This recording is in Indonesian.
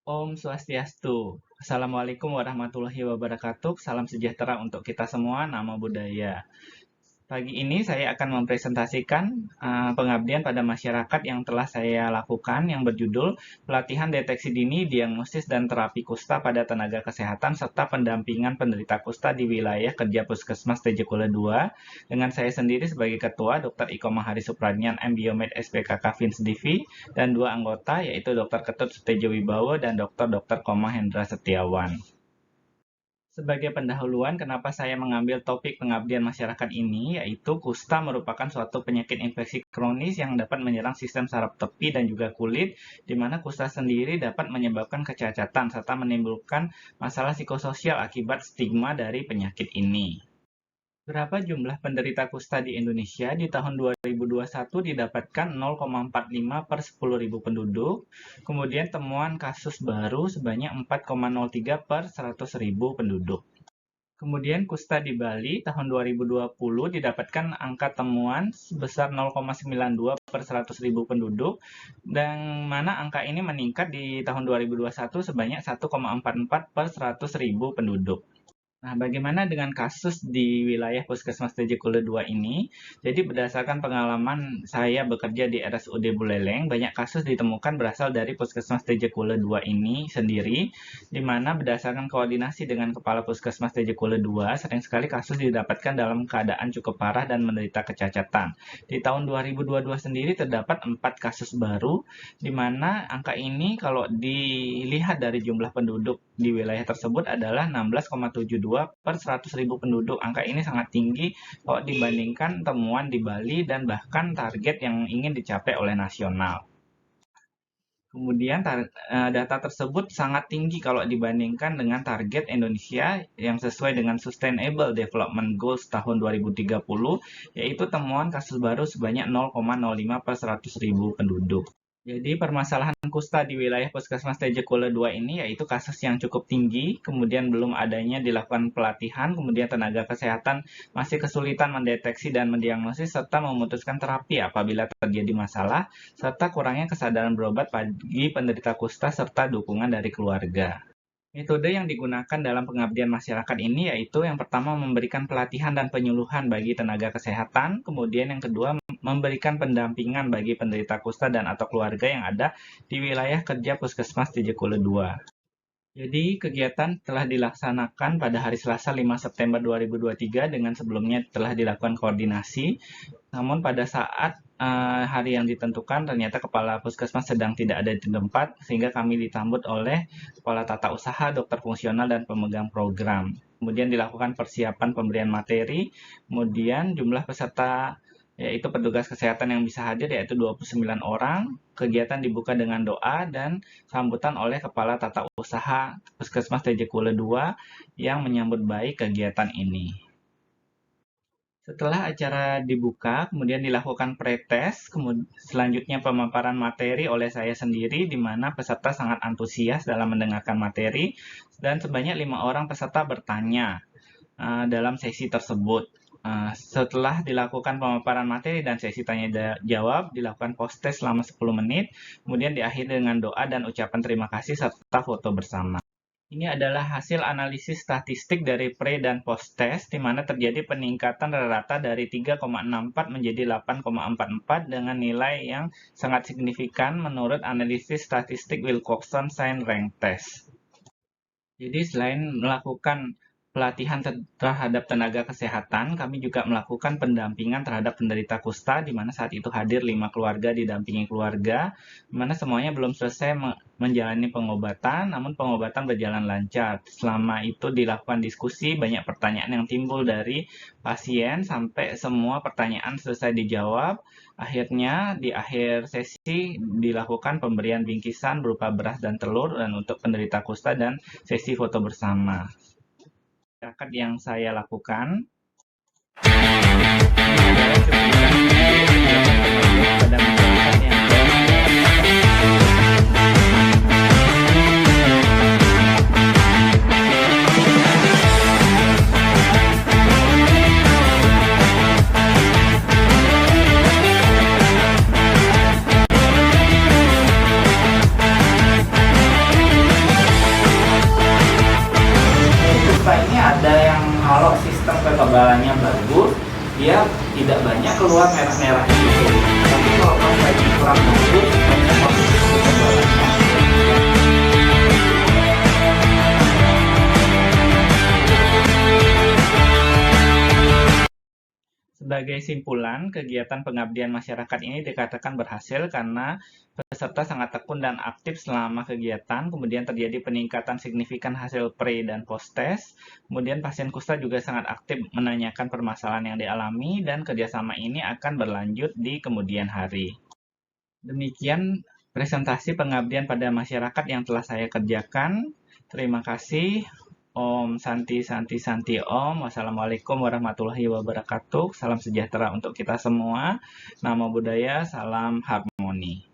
Om Swastiastu. Assalamualaikum warahmatullahi wabarakatuh. Salam sejahtera untuk kita semua. Namo Buddhaya. Pagi ini saya akan mempresentasikan pengabdian pada masyarakat yang telah saya lakukan yang berjudul Pelatihan Deteksi Dini, Diagnosis dan Terapi Kusta pada Tenaga Kesehatan serta Pendampingan Penderita Kusta di Wilayah Kerja Puskesmas Tejekule 2 dengan saya sendiri sebagai Ketua Dr. Iko Mahari Supradnian M. Biomed SPKK Vins Divi dan dua anggota yaitu Dr. Ketut Sutejo Wibowo dan Dr. Koma Hendra Setiawan. Sebagai pendahuluan, kenapa saya mengambil topik pengabdian masyarakat ini, yaitu kusta merupakan suatu penyakit infeksi kronis yang dapat menyerang sistem saraf tepi dan juga kulit, di mana kusta sendiri dapat menyebabkan kecacatan serta menimbulkan masalah psikososial akibat stigma dari penyakit ini. Berapa jumlah penderita kusta di Indonesia? Di tahun 2021 didapatkan 0,45 per 10.000 penduduk, kemudian temuan kasus baru sebanyak 4,03 per 100.000 penduduk. Kemudian kusta di Bali tahun 2020 didapatkan angka temuan sebesar 0,92 per 100.000 penduduk, dan mana angka ini meningkat di tahun 2021 sebanyak 1,44 per 100.000 penduduk. Nah, bagaimana dengan kasus di wilayah Puskesmas Tejekule 2 ini? Jadi berdasarkan pengalaman saya bekerja di RSUD Buleleng, banyak kasus ditemukan berasal dari Puskesmas Tejekule 2 ini sendiri, di mana berdasarkan koordinasi dengan Kepala Puskesmas Tejekule 2, sering sekali kasus didapatkan dalam keadaan cukup parah dan menderita kecacatan. Di tahun 2022 sendiri terdapat 4 kasus baru, di mana angka ini kalau dilihat dari jumlah penduduk di wilayah tersebut adalah 16,72 per 100.000 penduduk. Angka ini sangat tinggi kalau dibandingkan temuan di Bali dan bahkan target yang ingin dicapai oleh nasional. Kemudian data tersebut sangat tinggi kalau dibandingkan dengan target Indonesia yang sesuai dengan Sustainable Development Goals tahun 2030, yaitu temuan kasus baru sebanyak 0,05 per 100.000 penduduk. Jadi permasalahan kusta di wilayah Puskesmas Tejekule 2 ini yaitu kasus yang cukup tinggi, kemudian belum adanya dilakukan pelatihan, kemudian tenaga kesehatan masih kesulitan mendeteksi dan mendiagnosis serta memutuskan terapi apabila terjadi masalah, serta kurangnya kesadaran berobat bagi penderita kusta serta dukungan dari keluarga. Metode yang digunakan dalam pengabdian masyarakat ini yaitu yang pertama memberikan pelatihan dan penyuluhan bagi tenaga kesehatan, kemudian yang kedua memberikan pendampingan bagi penderita kusta dan atau keluarga yang ada di wilayah kerja Puskesmas Tejekule 2. Jadi kegiatan telah dilaksanakan pada hari Selasa 5 September 2023 dengan sebelumnya telah dilakukan koordinasi. Namun pada saat hari yang ditentukan ternyata Kepala Puskesmas sedang tidak ada di tempat sehingga kami disambut oleh Kepala Tata Usaha, dokter fungsional dan pemegang program. Kemudian dilakukan persiapan pemberian materi, kemudian jumlah peserta yaitu petugas kesehatan yang bisa hadir yaitu 29 orang. Kegiatan dibuka dengan doa dan sambutan oleh Kepala Tata Usaha Puskesmas Tejekule 2 yang menyambut baik kegiatan ini. Setelah acara dibuka, kemudian dilakukan pretest, selanjutnya pemaparan materi oleh saya sendiri, di mana peserta sangat antusias dalam mendengarkan materi, dan sebanyak 5 orang peserta bertanya dalam sesi tersebut. Setelah dilakukan pemaparan materi dan sesi tanya jawab, dilakukan post-test selama 10 menit, kemudian diakhiri dengan doa dan ucapan terima kasih serta foto bersama. Ini adalah hasil analisis statistik dari pre dan post-test, di mana terjadi peningkatan rata dari 3,64 menjadi 8,44 dengan nilai yang sangat signifikan menurut analisis statistik Wilcoxon Sign Rank Test. Jadi selain melakukan pelatihan terhadap tenaga kesehatan, kami juga melakukan pendampingan terhadap penderita kusta, di mana saat itu hadir 5 keluarga didampingi keluarga, di mana semuanya belum selesai menjalani pengobatan, namun pengobatan berjalan lancar. Selama itu dilakukan diskusi, banyak pertanyaan yang timbul dari pasien, sampai semua pertanyaan selesai dijawab. Akhirnya di akhir sesi dilakukan pemberian bingkisan berupa beras dan telur dan untuk penderita kusta dan sesi foto bersama. Masyarakat yang saya lakukan pada masyarakat yang keluar merah-merah gitu. Tapi kalau kamu lagi kurang bagus, kamu harus ketebalannya. Sebagai simpulan, kegiatan pengabdian masyarakat ini dikatakan berhasil karena peserta sangat tekun dan aktif selama kegiatan, kemudian terjadi peningkatan signifikan hasil pre dan post test, kemudian pasien kusta juga sangat aktif menanyakan permasalahan yang dialami, dan kerjasama ini akan berlanjut di kemudian hari. Demikian presentasi pengabdian pada masyarakat yang telah saya kerjakan. Terima kasih. Om Santi Santi Santi Om. Wassalamualaikum warahmatullahi wabarakatuh. Salam sejahtera untuk kita semua. Namo Buddhaya, salam harmoni.